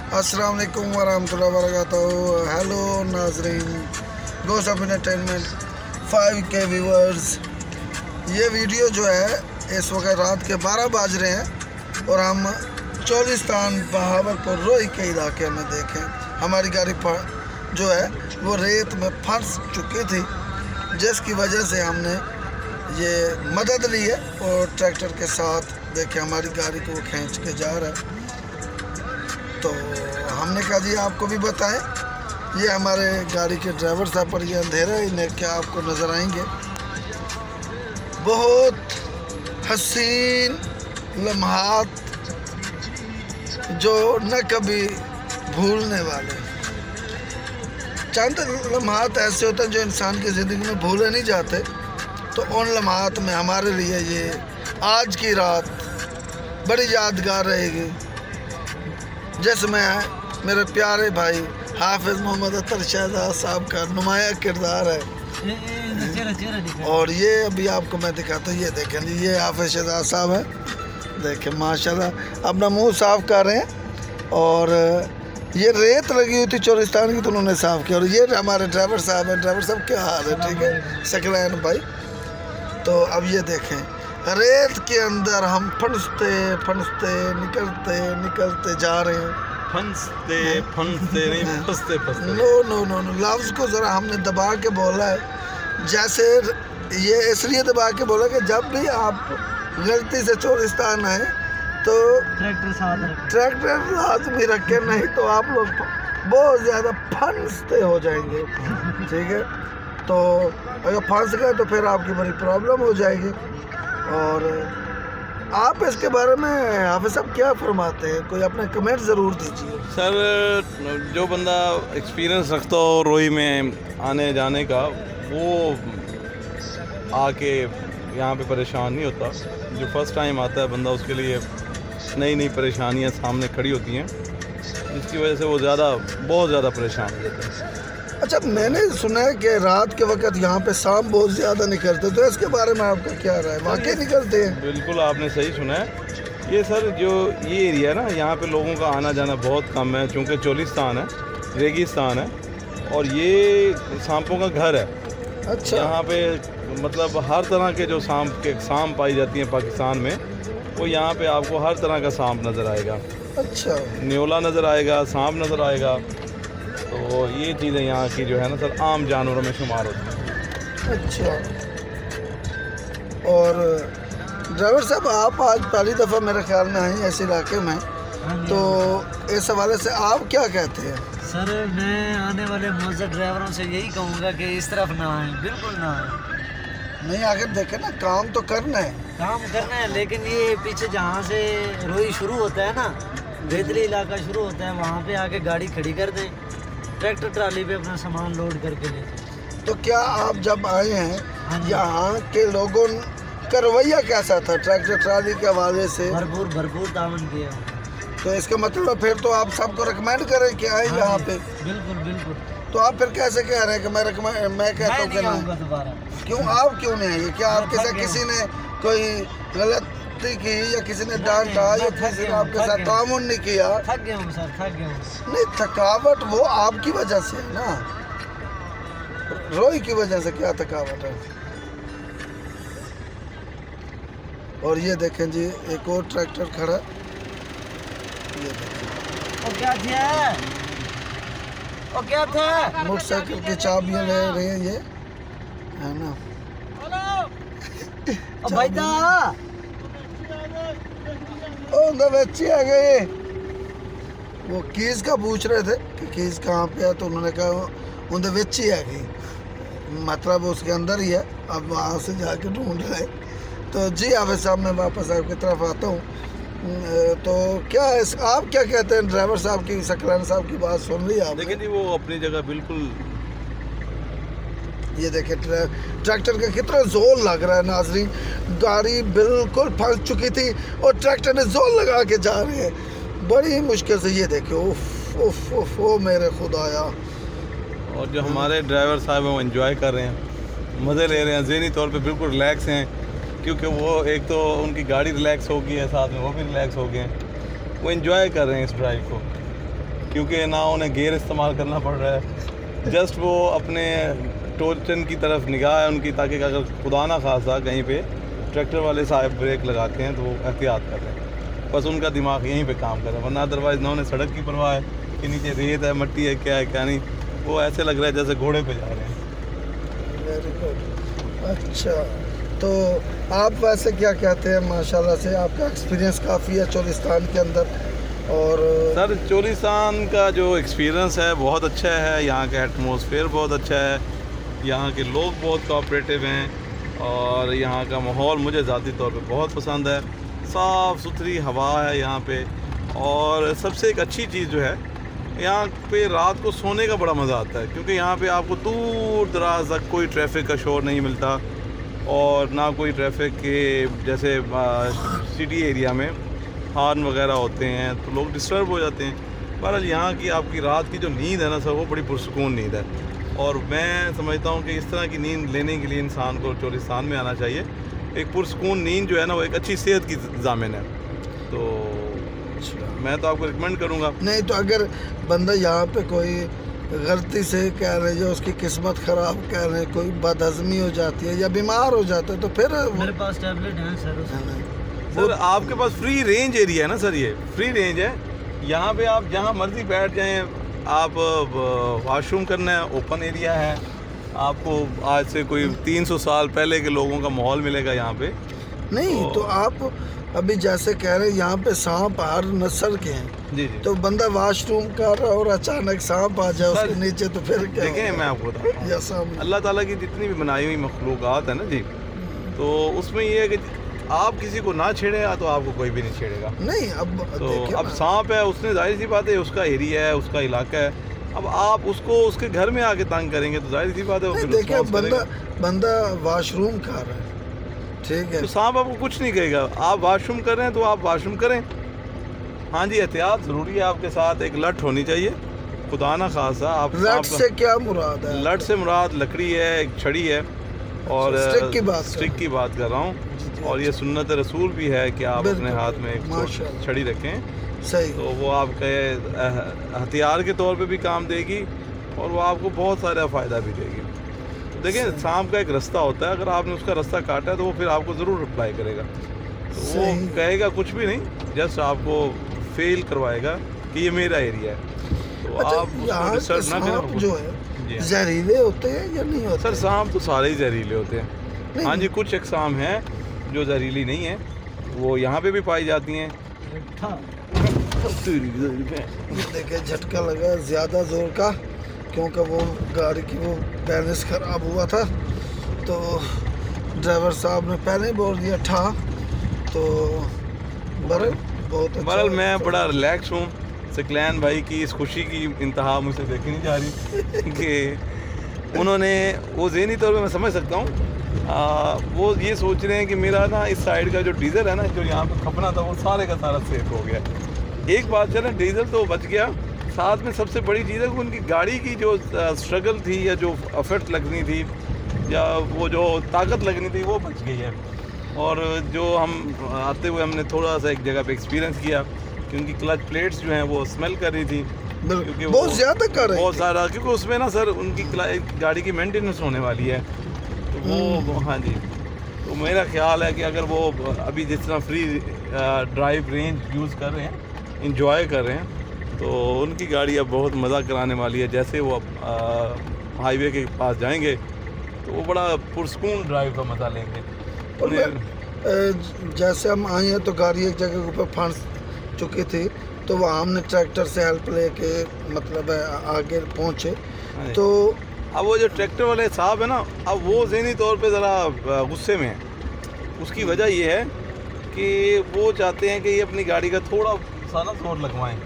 अस्सलाम वालेकुम वरहमतुल्लाहि वबरकातुहू। हेलो नाजरीन, ghost of entertainment 5K viewers. ये वीडियो जो है इस वक्त रात के 12 बज रहे हैं और हम चोलिस्तान बहावलपुर रोही के इलाके में देखें। हमारी गाड़ी जो है वो रेत में फंस चुकी थी, जिसकी वजह से हमने ये मदद ली है और ट्रैक्टर के साथ देखें हमारी गाड़ी को वो खींच के जा रहा है। तो हमने कहा जी आपको भी बताएं। ये हमारे गाड़ी के ड्राइवर साहब पर ये अंधेरा इन्हें क्या आपको नज़र आएंगे। बहुत हसीन लम्हात जो न कभी भूलने वाले। चंद लम्हात ऐसे होते हैं जो इंसान की ज़िंदगी में भूले नहीं जाते। तो उन लम्हात में हमारे लिए ये आज की रात बड़ी यादगार रहेगी, जिसमें मेरे प्यारे भाई हाफिज़ मोहम्मद अतर शहजाद साहब का नुमाया किरदार है। और ये अभी आपको मैं दिखाता हूँ। ये देखें, ये हाफिज़ शहजाद साहब हैं। देखें माशाल्लाह अपना मुंह साफ़ कर रहे हैं और ये रेत लगी हुई थी चोलिस्तान की तो उन्होंने साफ़ किया। और ये हमारे ड्राइवर साहब हैं। ड्राइवर साहब क्या हाल है? ठीक है सकलैन भाई। तो अब ये देखें रेत के अंदर हम फंसते निकलते जा रहे हैं। फंसते नहीं फंसते नो लफ्ज़ को ज़रा हमने दबा के बोला है। जैसे ये इसलिए दबा के बोला कि जब भी आप गलती से चोलिस्तान आए तो ट्रैक्टर लाजमी रखें, नहीं तो आप लोग बहुत ज़्यादा फंसते हो जाएंगे। ठीक है, तो अगर फंस गए तो फिर आपकी बड़ी प्रॉब्लम हो जाएगी। और आप इसके बारे में हाफिज़ साहब क्या फरमाते हैं? कोई अपने कमेंट ज़रूर दीजिए। सर, जो बंदा एक्सपीरियंस रखता हो रोही में आने जाने का, वो आके यहाँ पे परेशान नहीं होता। जो फर्स्ट टाइम आता है बंदा, उसके लिए नई परेशानियाँ सामने खड़ी होती हैं, जिसकी वजह से वो बहुत ज़्यादा परेशान हो जाता है। अच्छा, मैंने सुना है कि रात के वक्त यहाँ पे सांप बहुत ज़्यादा निकलते, तो इसके बारे में आपका क्या राय? वाकई निकलते हैं? बिल्कुल आपने सही सुना है। ये सर जो ये एरिया ना, यहाँ पे लोगों का आना जाना बहुत कम है, चूँकि चोलिस्तान है, रेगिस्तान है और ये सांपों का घर है। अच्छा। यहाँ पे मतलब हर तरह के जो सांप पाई जाती हैं पाकिस्तान में, वो यहाँ पे आपको हर तरह का सांप नज़र आएगा। अच्छा। न्योला नज़र आएगा, सांप नज़र आएगा। तो ये चीज़ें यहाँ की जो है ना सर, आम जानवरों में शुमार होती हैं। अच्छा। और ड्राइवर साहब, आप आज पहली दफ़ा मेरे ख्याल में आए इस इलाके में, तो इस हवाले से आप क्या कहते हैं? सर, मैं आने वाले मौजूद ड्राइवरों से यही कहूँगा कि इस तरफ ना आए, बिल्कुल ना आए। नहीं, आखिर देखें ना, काम तो करना है, लेकिन ये पीछे जहाँ से रोही शुरू होता है ना, बेतली इलाका शुरू होता है, वहाँ पे आके गाड़ी खड़ी कर दें, ट्रैक्टर ट्राली पे अपना सामान लोड करके ले। तो क्या आप जब आए हैं यहाँ के लोगों का रवैया कैसा था ट्रैक्टर ट्राली के हवाले से? भरपूर तावन किया। तो इसका मतलब फिर तो आप सबको रिकमेंड करें कि आए यहाँ पे? बिल्कुल। तो आप फिर कैसे कह रहे हैं कि मैं कहता हूँ कि नहीं दोबारा? क्यों, आप क्यों नहीं आइए? क्या आपके साथ किसी ने कोई गलती की या किसी ने डांटा या किसी ने आपके साथ तामुन नहीं किया? थक गया हूँ सर, थक गया हूँ। नहीं, थकावट वो आपकी वजह से है ना, रोही की वजह से। क्या थकावट है? और ये देखें जी, एक और ट्रैक्टर खड़ा। ये क्या था? मोटरसाइकिल की चाबियां ले रहे हैं ये, है ना? बच्चे आ गए। वो कीज का पूछ रहे थे कि कीज कहाँ पे है, तो उन्होंने कहा उनके विच ही आ गई, मतलब उसके अंदर ही है। अब वहाँ से जाके ढूंढ रहे। तो जी हाफिज़ साहब, मैं वापस आपकी तरफ आता हूँ। तो क्या आप क्या कहते हैं? ड्राइवर साहब की, सकलैन साहब की बात सुन ली आपने? देखिए जी, वो अपनी जगह बिल्कुल। ये देखें ट्रैक्टर का कितना जोर लग रहा है नाजरीन। गाड़ी बिल्कुल फंस चुकी थी और ट्रैक्टर ने जोर लगा के जा रहे हैं बड़ी मुश्किल से। ये देखे, उफ ओ मेरे खुदाया। और जो हमारे ड्राइवर साहब हैं वो एंजॉय कर रहे हैं, मज़े ले रहे हैं, ज़हनी तौर पे बिल्कुल रिलैक्स हैं। क्योंकि वो एक तो उनकी गाड़ी रिलैक्स हो गई है, साथ में वो भी रिलैक्स हो गए हैं, वो एंजॉय कर रहे हैं इस ड्राइव को। क्योंकि ना उन्हें गियर इस्तेमाल करना पड़ रहा है, जस्ट वो अपने टोचन की तरफ निगाह है उनकी, ताकि अगर खुदा ना खासा कहीं पे ट्रैक्टर वाले साहब ब्रेक लगाते हैं तो वो एहतियात कर रहे हैं, बस उनका दिमाग यहीं पे काम कर रहा है। वरना अदरवाइज़ ना उन्हें सड़क की परवाह है कि नीचे रेत है, मट्टी है, क्या है क्या नहीं, वो ऐसे लग रहा है जैसे घोड़े पे जा रहे हैं। Very good. अच्छा, तो आप वैसे क्या कहते हैं, माशाल्लाह से आपका एक्सपीरियंस काफ़ी है चोलिस्तान के अंदर। और सर चोलिस्तान का जो एक्सपीरियंस है बहुत अच्छा है, यहाँ का एटमॉस्फेयर बहुत अच्छा है, यहाँ के लोग बहुत कोऑपरेटिव हैं और यहाँ का माहौल मुझे ज़ाती तौर पे बहुत पसंद है। साफ़ सुथरी हवा है यहाँ पे, और सबसे एक अच्छी चीज़ जो है यहाँ पे रात को सोने का बड़ा मज़ा आता है, क्योंकि यहाँ पे आपको दूर दराज तक कोई ट्रैफिक का शोर नहीं मिलता और ना कोई ट्रैफिक के जैसे सिटी एरिया में हॉर्न वगैरह होते हैं तो लोग डिस्टर्ब हो जाते हैं। बहरहाल यहाँ की आपकी रात की जो नींद है ना सर, वो बड़ी पुरसुकून नींद है, और मैं समझता हूँ कि इस तरह की नींद लेने के लिए इंसान को चोलिस्तान में आना चाहिए। एक पुरसुकून नींद जो है ना, वो एक अच्छी सेहत की ज़ामिन है, तो मैं तो आपको रिकमेंड करूँगा। नहीं तो अगर बंदा यहाँ पे कोई गलती से कह रहे जो उसकी किस्मत ख़राब कह रहे, कोई बदहज़मी हो जाती है या बीमार हो जाता है तो फिर मेरे पास टैबलेट है सर। सर आपके पास फ्री रेंज एरिया है ना सर, ये फ्री रेंज है, यहाँ पे आप जहाँ मर्जी बैठ जाएं। आप वॉशरूम करना है, ओपन एरिया है, आपको आज से कोई 300 साल पहले के लोगों का माहौल मिलेगा यहाँ पे। नहीं तो आप अभी जैसे कह रहे हैं यहाँ पे सांप हर नस्ल के हैं जी जी, तो बंदा वॉशरूम कर रहा और अचानक सांप आ जाए उसके नीचे तो फिर क्या देखें मैं आपको बताता हूँ, या सामने अल्लाह ताला की जितनी भी बनाई हुई मखलूक़ात है ना जी, तो उसमें ये है कि आप किसी को ना छेड़ेगा तो आपको कोई भी नहीं छेड़ेगा। नहीं तो अब सांप है, उसने जाहिर सी बात है उसका एरिया है, उसका इलाका है, अब आप उसको उसके घर में आके तंग करेंगे तो जाहिर सी बात है। देखिए बंदा वॉशरूम कर रहा है, ठीक है, तो सांप आपको कुछ नहीं कहेगा। आप वॉशरूम कर रहे हैं तो आप वॉशरूम करें। हाँ जी, एहतियात ज़रूरी है, आपके साथ एक लठ होनी चाहिए, खुदा ना खासा। आप लठ से क्या मुराद है? लठ से मुराद लकड़ी है, एक छड़ी है, और स्टिक की बात कर रहा हूँ। और ये सुन्नत रसूल भी है कि आप अपने हाथ में एक छड़ी रखें, सही, तो वो आपके हथियार के तौर पे भी काम देगी और वो आपको बहुत सारा फ़ायदा भी देगी। देखिए सांप का एक रास्ता होता है, अगर आपने उसका रास्ता काटा है तो वो फिर आपको ज़रूर रिप्लाई करेगा, तो वो कहेगा कुछ भी नहीं, जस्ट आपको फेल करवाएगा कि ये मेरा एरिया है। तो आप यहाँ के सांप जो है जहरीले होते हैं या नहीं होते? सर सांप तो सारे ही जहरीले होते हैं। हाँ जी, कुछ अक़साम हैं जो जहरीली नहीं है, वो यहाँ पे भी पाई जाती हैं। देखिए झटका लगा ज़्यादा ज़ोर का, क्योंकि वो गाड़ी की वो बैलेंस ख़राब हुआ था, तो ड्राइवर साहब ने पहले ही बोल दिया था। तो बहरहाल बहुत अच्छा, बहरहाल मैं बड़ा रिलैक्स हूँ। सकलैन भाई की इस खुशी की इंतहा मुझसे देखी नहीं जा रही कि उन्होंने वो ज़हनी तौर पे मैं समझ सकता हूँ, वो ये सोच रहे हैं कि मेरा ना इस साइड का जो डीज़ल है ना, जो यहाँ पे खपना था, वो सारे का सारा सेफ हो गया। एक बात चले, डीज़ल तो बच गया, साथ में सबसे बड़ी चीज़ है कि उनकी गाड़ी की जो स्ट्रगल थी या जो एफर्ट लगनी थी या वो जो ताकत लगनी थी वो बच गई है। और जो हम आते हुए हमने थोड़ा सा एक जगह पे एक्सपीरियंस किया, क्योंकि क्लच प्लेट्स जो हैं वो स्मेल कर रही थी, क्योंकि बहुत ज़्यादा कर रही, बहुत सारा, क्योंकि उसमें ना सर उनकी गाड़ी की मेंटेनेंस होने वाली है, तो वो हाँ जी, तो मेरा ख्याल है कि अगर वो अभी जिस तरह फ्री ड्राइव रेंज यूज़ कर रहे हैं, इंजॉय कर रहे हैं, तो उनकी गाड़ी अब बहुत मज़ा कराने वाली है। जैसे वो हाईवे के पास जाएंगे तो वो बड़ा पुरस्कून ड्राइव का मज़ा लेंगे। जैसे हम आए हैं तो गाड़ी एक जगह के ऊपर फंस चुकी थी, तो वहाँ हमने ट्रैक्टर से हेल्प लेके मतलब आगे पहुँचे। तो अब वो जो ट्रैक्टर वाले साहब है ना, अब वो ज़हनी तौर पे ज़रा गुस्से में है। उसकी वजह ये है कि वो चाहते हैं कि ये अपनी गाड़ी का थोड़ा सा ना जोर लगवाएं,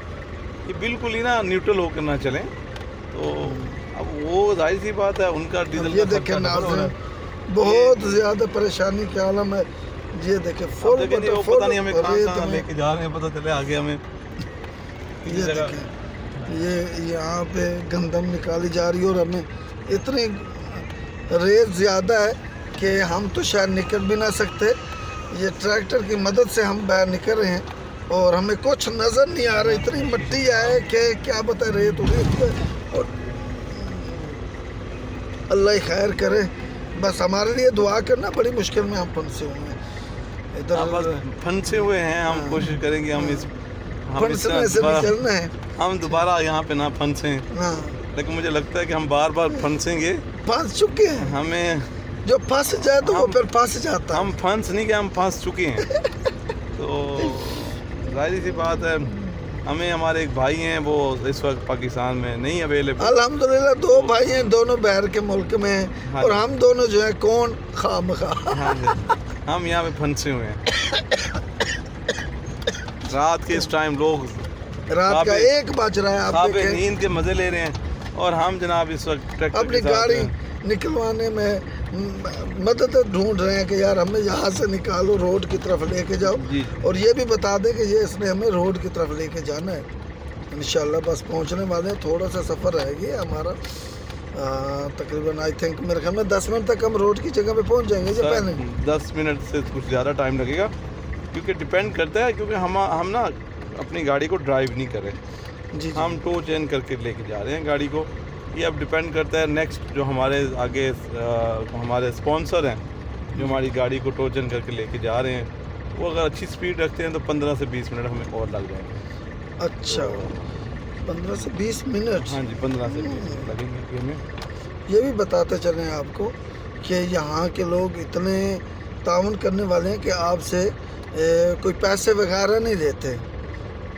ये बिल्कुल ही ना न्यूट्रल होकर ना चलें। तो अब वो जाहिर सी बात है उनका डीजल ये देखें बहुत ज़्यादा परेशानी के आलम है। ये देखें पता नहीं हमें कहाँ लेके जा रहे हैं, पता चले आगे हमें। ये देखें, ये यहाँ पे गंदम निकाली जा रही है और हमें इतनी रेत ज़्यादा है कि हम तो शायद निकल भी ना सकते। ये ट्रैक्टर की मदद से हम बाहर निकल रहे हैं, और हमें कुछ नज़र नहीं आ रहा, इतनी मिट्टी है कि क्या बता रेत हो गई। और अल्लाह खैर करे, बस हमारे लिए दुआ करना। बड़ी मुश्किल में हम फंसे हुए हैं इधर, फंसे हुए हैं। हम कोशिश करेंगे हम इस फंसने से निकलना है, हम दोबारा यहाँ पे ना फंसे। हाँ, लेकिन मुझे लगता है कि हम बार बार फंसेंगे, फंस चुके हैं। हमें जो फंस जाए तो वो फिर फंस जाता है। हम फंस नहीं कि हम फंस चुके हैं। तो जाहिर सी बात है, हमें हमारे एक भाई हैं वो इस वक्त पाकिस्तान में नहीं अवेलेबल। अल्हम्दुलिल्लाह 2 भाई हैं, दोनों बाहर के मुल्क में हैं। हाँ, और हम दोनों जो है कौन खामखा हाँ, हम यहाँ पे फंसे हुए हैं। रात के इस टाइम लोग रात का 1 बज रहा है, आप देखें, नींद के मजे ले रहे हैं और हम जनाब इस वक्त ट्रैक्टर अपनी गाड़ी निकलवाने में मदद ढूंढ रहे हैं कि यार हमें यहाँ से निकालो, रोड की तरफ लेके जाओ। जी। और ये भी बता दें कि ये इसने हमें रोड की तरफ लेके जाना है इंशाल्लाह। बस पहुँचने वाले हैं, थोड़ा सा सफ़र रहेगी हमारा, तकरीबन आई थिंक मेरे ख्याल में 10 मिनट तक हम रोड की जगह पे पहुँच जाएंगे। जो पहले 10 मिनट से कुछ ज़्यादा टाइम लगेगा, क्योंकि डिपेंड करता है, क्योंकि हम ना अपनी गाड़ी को ड्राइव नहीं कर रहे जी, हम टो चेंज करके लेके जा रहे हैं गाड़ी को। ये अब डिपेंड करता है नेक्स्ट जो हमारे आगे हमारे स्पॉन्सर हैं जो हमारी गाड़ी को टो चेंज करके लेके जा रहे हैं, वो अगर अच्छी स्पीड रखते हैं तो 15 से 20 मिनट हमें और लग जाएंगे। अच्छा, 15 से 20 मिनट? हाँ जी, 15 से 20 मिनट लगेंगे कि हमें। ये भी बताते चलें आपको कि यहाँ के लोग इतने ताउन करने वाले हैं कि आपसे कोई पैसे वगैरह नहीं देते।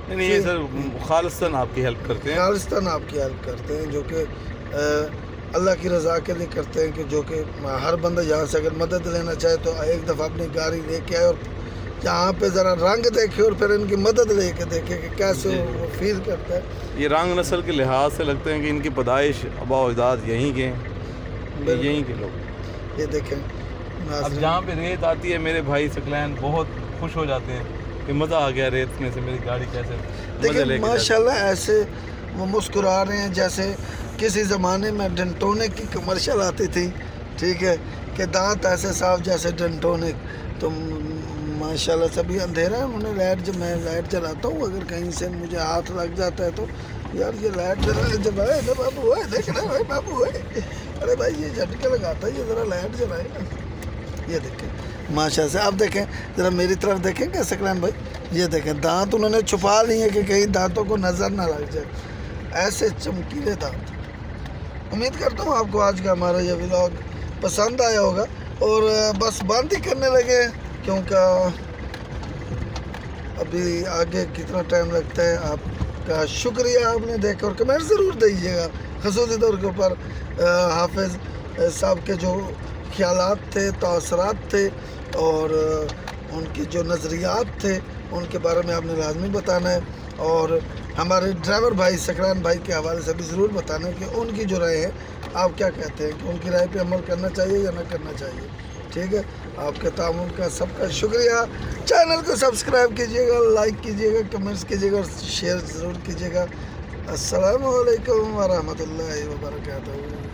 नहीं, ये सर खालिस्तान आपकी हेल्प करते हैं। खालिस्तान आपकी हेल्प करते हैं, जो कि अल्लाह की रज़ा के लिए करते हैं। कि जो कि हर बंदा यहाँ से अगर मदद लेना चाहे तो एक दफ़ा अपनी गाड़ी लेके आए और यहाँ पे ज़रा रंग देखे और फिर इनकी मदद लेके देखे कि कैसे वो फील करता है। ये रंग नस्ल के लिहाज से लगते हैं कि इनकी पैदाइश आबा अजदाद यहीं के हैं, यहीं के लोग। ये देखें, अब जहाँ पे रेत आती है मेरे भाई सकलैन बहुत खुश हो जाते हैं कि मज़ा आ गया रेत में से मेरी गाड़ी कैसे देखिए माशाल्लाह। ऐसे वो मुस्कुरा रहे हैं जैसे किसी ज़माने में डेंटोनिक की कमर्शियल आती थी, ठीक है, कि दांत ऐसे साफ जैसे डेंटोनिक। तो माशाल्लाह सभी अंधेरा है, उन्होंने लाइट, जब मैं लाइट जलाता हूँ अगर कहीं से मुझे हाथ लग जाता है तो यार ये लाइट जलाए ना बाबू, है देखना भाई बाबू, है अरे भाई ये झटके लगाता है, ये ज़रा लाइट जलाए ना। ये देखें माशा से, आप देखें ज़रा मेरी तरफ देखें क्या सकलैन भाई, ये देखें दांत उन्होंने छुपा लिए हैं कि कहीं दांतों को नज़र ना लग जाए, ऐसे चमकीले दांत। उम्मीद करता हूँ आपको आज का हमारा ये व्लॉग पसंद आया होगा। और बस बंद ही करने लगे क्योंकि अभी आगे कितना टाइम लगता है। आपका शुक्रिया, आपने देखा और कमेंट ज़रूर दीजिएगा, ख़ुसूसी तौर के ऊपर हाफिज़ साहब के जो ख्यालात थे, तासरात थे और उनकी जो नज़रियात थे उनके बारे में आपने लाजमी बताना है। और हमारे ड्राइवर भाई सकरान भाई के हवाले से भी ज़रूर बताना है कि उनकी जो राय है, आप क्या कहते हैं कि उनकी राय पे अमल करना चाहिए या ना करना चाहिए। ठीक है, आपके तामुन का सबका शुक्रिया। चैनल को सब्सक्राइब कीजिएगा, लाइक कीजिएगा, कमेंट्स कीजिएगा और शेयर ज़रूर कीजिएगा। अस्सलामु अलैकुम व रहमतुल्लाहि व बरकातहू।